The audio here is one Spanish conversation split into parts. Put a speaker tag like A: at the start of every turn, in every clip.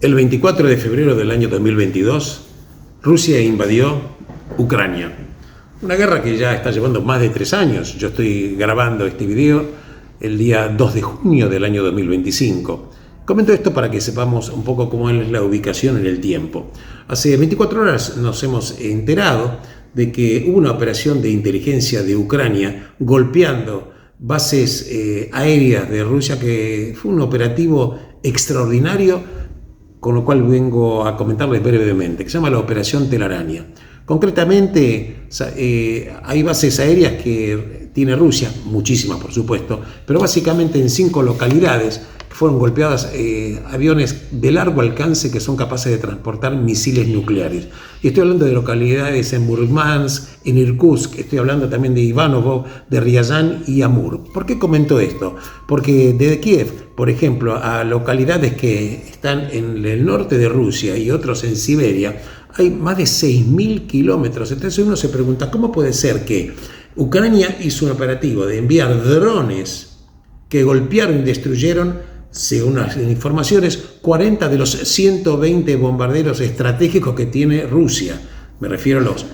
A: El 24 de febrero del año 2022, Rusia invadió Ucrania. Una guerra que ya está llevando más de 3 años. Yo estoy grabando este video el día 2 de junio del año 2025. Comento esto para que sepamos un poco cómo es la ubicación en el tiempo. Hace 24 horas nos hemos enterado de que hubo una operación de inteligencia de Ucrania golpeando bases aéreas de Rusia, que fue un operativo extraordinario, con lo cual vengo a comentarles brevemente, que se llama la Operación Telaraña. Concretamente, hay bases aéreas que tiene Rusia, muchísimas por supuesto, pero básicamente en 5 localidades que fueron golpeadas aviones de largo alcance que son capaces de transportar misiles nucleares. Y estoy hablando de localidades en Murmansk, en Irkutsk, estoy hablando también de Ivanovo, de Ryazan y Amur. ¿Por qué comento esto? Porque desde Kiev, por ejemplo, a localidades que están en el norte de Rusia y otros en Siberia, hay más de 6.000 kilómetros. Entonces uno se pregunta, ¿cómo puede ser que Ucrania hizo un operativo de enviar drones que golpearon y destruyeron, según las informaciones, 40 de los 120 bombarderos estratégicos que tiene Rusia? Me refiero a los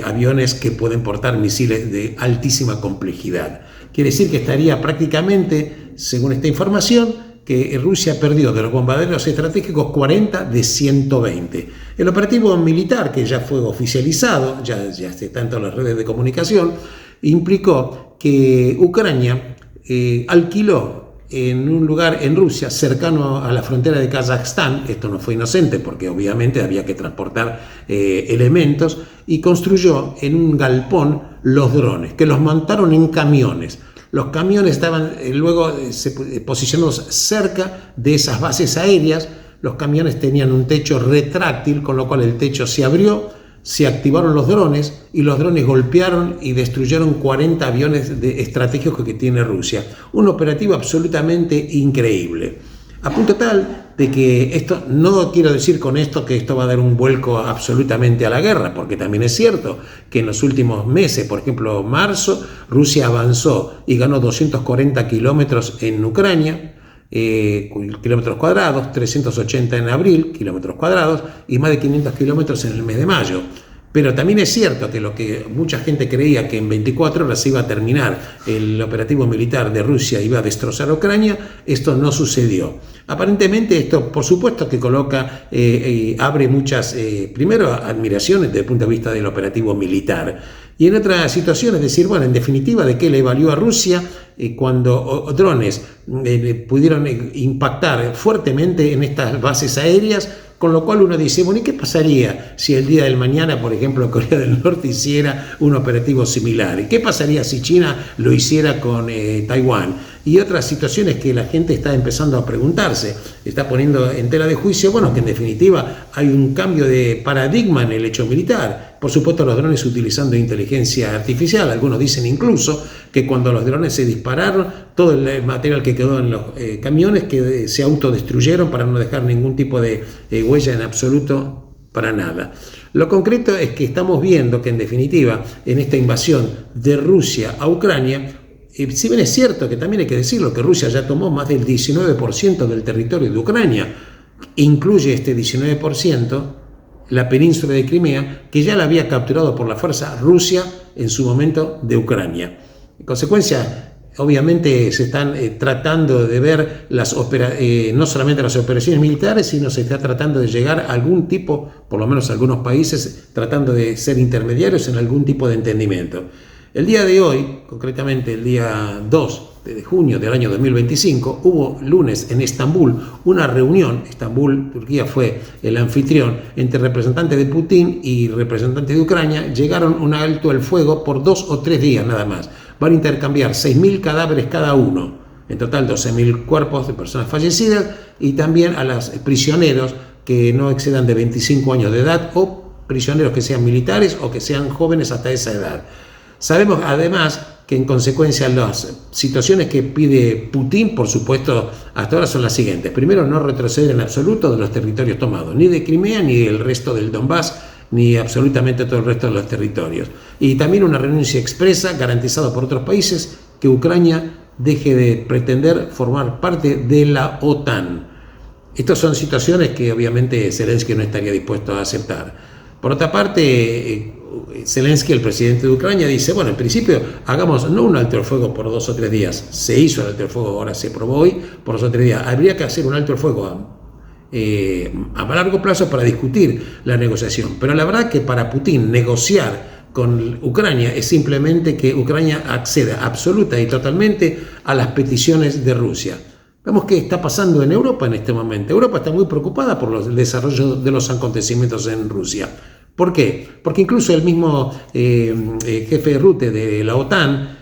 A: aviones que pueden portar misiles de altísima complejidad. Quiere decir que estaría prácticamente, según esta información, que Rusia perdió de los bombarderos estratégicos 40 de 120. El operativo militar, que ya fue oficializado, ya está en todas las redes de comunicación, implicó que Ucrania alquiló en un lugar en Rusia cercano a la frontera de Kazajstán. Esto no fue inocente porque obviamente había que transportar elementos, y construyó en un galpón los drones, que los montaron en camiones. Los camiones estaban luego posicionados cerca de esas bases aéreas. Los camiones tenían un techo retráctil, con lo cual el techo se abrió, se activaron los drones y los drones golpearon y destruyeron 40 aviones estratégicos que tiene Rusia. Un operativo absolutamente increíble. A punto tal de que esto, no quiero decir con esto que esto va a dar un vuelco absolutamente a la guerra, porque también es cierto que en los últimos meses, por ejemplo marzo, Rusia avanzó y ganó 240 kilómetros en Ucrania, kilómetros cuadrados, 380 en abril, kilómetros cuadrados, y más de 500 kilómetros en el mes de mayo. Pero también es cierto que lo que mucha gente creía, que en 24 horas se iba a terminar el operativo militar de Rusia, iba a destrozar Ucrania, esto no sucedió. Aparentemente esto, por supuesto, que coloca, abre muchas, primero, admiraciones desde el punto de vista del operativo militar. Y en otras situaciones, decir, bueno, en definitiva, ¿de qué le valió a Rusia cuando drones pudieron impactar fuertemente en estas bases aéreas? Con lo cual uno dice, bueno, ¿y qué pasaría si el día del mañana, por ejemplo, Corea del Norte hiciera un operativo similar? ¿Y qué pasaría si China lo hiciera con Taiwán? Y otras situaciones que la gente está empezando a preguntarse, está poniendo en tela de juicio, bueno, que en definitiva hay un cambio de paradigma en el hecho militar. Por supuesto, los drones utilizando inteligencia artificial. Algunos dicen incluso que cuando los drones se dispararon, todo el material que quedó en los camiones que se autodestruyeron para no dejar ningún tipo de huella en absoluto para nada. Lo concreto es que estamos viendo que en definitiva en esta invasión de Rusia a Ucrania, si bien es cierto que también hay que decirlo, que Rusia ya tomó más del 19% del territorio de Ucrania, incluye este 19% la península de Crimea, que ya la había capturado por la fuerza Rusia en su momento de Ucrania. En consecuencia, obviamente se están tratando de ver no solamente las operaciones militares, sino se está tratando de llegar a algún tipo, por lo menos algunos países, tratando de ser intermediarios en algún tipo de entendimiento. El día de hoy, concretamente el día 2 de junio del año 2025, hubo lunes en Estambul una reunión. Estambul, Turquía, fue el anfitrión entre representantes de Putin y representantes de Ucrania. Llegaron a un alto el fuego por 2 o 3 días nada más. Van a intercambiar 6.000 cadáveres cada uno, en total 12.000 cuerpos de personas fallecidas, y también a los prisioneros que no excedan de 25 años de edad, o prisioneros que sean militares o que sean jóvenes hasta esa edad. Sabemos además que en consecuencia las situaciones que pide Putin, por supuesto, hasta ahora son las siguientes. Primero, no retroceder en absoluto de los territorios tomados, ni de Crimea, ni del resto del Donbass, ni absolutamente todo el resto de los territorios. Y también una renuncia expresa, garantizada por otros países, que Ucrania deje de pretender formar parte de la OTAN. Estas son situaciones que obviamente Zelensky no estaría dispuesto a aceptar. Por otra parte, Zelensky, el presidente de Ucrania, dice, bueno, en principio hagamos no un alto el fuego por 2 o 3 días, se hizo el alto el fuego, ahora se aprobó hoy, por 2 o 3 días, habría que hacer un alto el fuego a largo plazo para discutir la negociación, pero la verdad que para Putin negociar con Ucrania es simplemente que Ucrania acceda absoluta y totalmente a las peticiones de Rusia. Vemos qué está pasando en Europa en este momento. Europa está muy preocupada por el desarrollo de los acontecimientos en Rusia. ¿Por qué? Porque incluso el mismo jefe Rutte de la OTAN,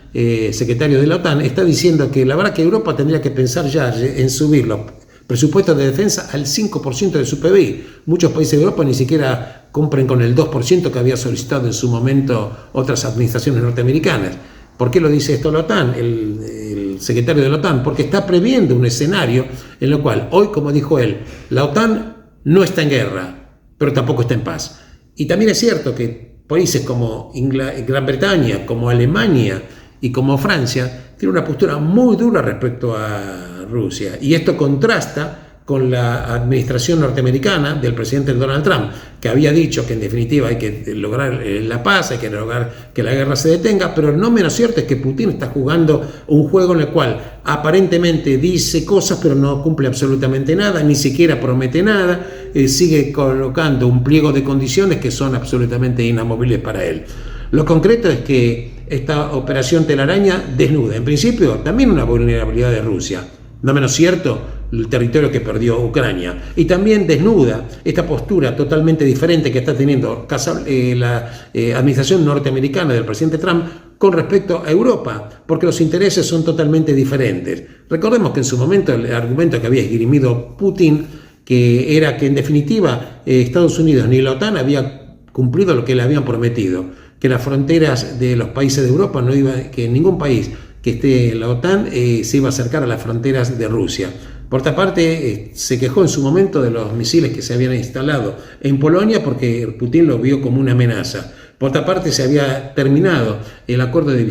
A: secretario de la OTAN, está diciendo que la verdad que Europa tendría que pensar ya en subir los presupuestos de defensa al 5% de su PBI. Muchos países de Europa ni siquiera cumplen con el 2% que había solicitado en su momento otras administraciones norteamericanas. ¿Por qué lo dice esto la OTAN, el secretario de la OTAN? Porque está previendo un escenario en el cual hoy, como dijo él, la OTAN no está en guerra, pero tampoco está en paz. Y también es cierto que países como Gran Bretaña, como Alemania y como Francia tienen una postura muy dura respecto a Rusia. Y esto contrasta con la administración norteamericana del presidente Donald Trump, que había dicho que en definitiva hay que lograr la paz, hay que lograr que la guerra se detenga, pero no menos cierto es que Putin está jugando un juego en el cual aparentemente dice cosas pero no cumple absolutamente nada, ni siquiera promete nada, sigue colocando un pliego de condiciones que son absolutamente inamovibles para él. Lo concreto es que esta operación telaraña desnuda, en principio, también una vulnerabilidad de Rusia, no menos cierto el territorio que perdió Ucrania, y también desnuda esta postura totalmente diferente que está teniendo la administración norteamericana del presidente Trump con respecto a Europa, porque los intereses son totalmente diferentes. Recordemos que en su momento el argumento que había esgrimido Putin, que era que en definitiva Estados Unidos ni la OTAN había cumplido lo que le habían prometido, que las fronteras de los países de Europa no iba, que ningún país que esté en la OTAN se iba a acercar a las fronteras de Rusia. Por otra parte, se quejó en su momento de los misiles que se habían instalado en Polonia porque Putin lo vio como una amenaza. Por otra parte, se había terminado el acuerdo de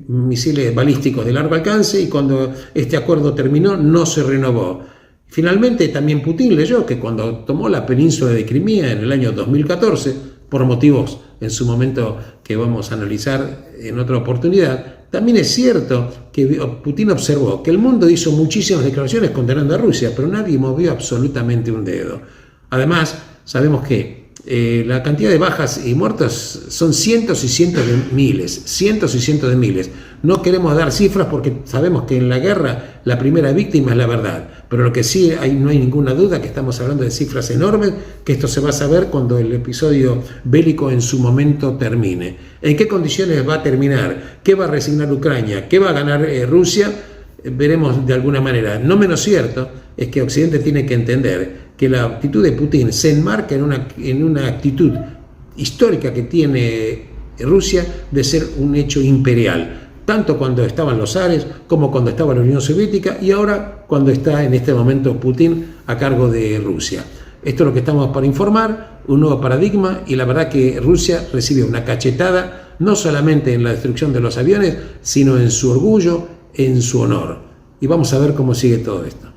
A: misiles balísticos de largo alcance y cuando este acuerdo terminó no se renovó. Finalmente, también Putin leyó que cuando tomó la península de Crimea en el año 2014, por motivos en su momento que vamos a analizar en otra oportunidad, también es cierto que Putin observó que el mundo hizo muchísimas declaraciones condenando a Rusia, pero nadie movió absolutamente un dedo. Además, sabemos que la cantidad de bajas y muertos son cientos y cientos de miles. No queremos dar cifras porque sabemos que en la guerra la primera víctima es la verdad, pero lo que sí no hay ninguna duda que estamos hablando de cifras enormes, que esto se va a saber cuando el episodio bélico en su momento termine. ¿En qué condiciones va a terminar? ¿Qué va a resignar Ucrania? ¿Qué va a ganar Rusia? Veremos de alguna manera. No menos cierto es que Occidente tiene que entender que la actitud de Putin se enmarca en una actitud histórica que tiene Rusia de ser un hecho imperial, tanto cuando estaban los zares como cuando estaba la Unión Soviética y ahora cuando está en este momento Putin a cargo de Rusia. Esto es lo que estamos para informar, un nuevo paradigma, y la verdad que Rusia recibe una cachetada no solamente en la destrucción de los aviones, sino en su orgullo, en su honor. Y vamos a ver cómo sigue todo esto.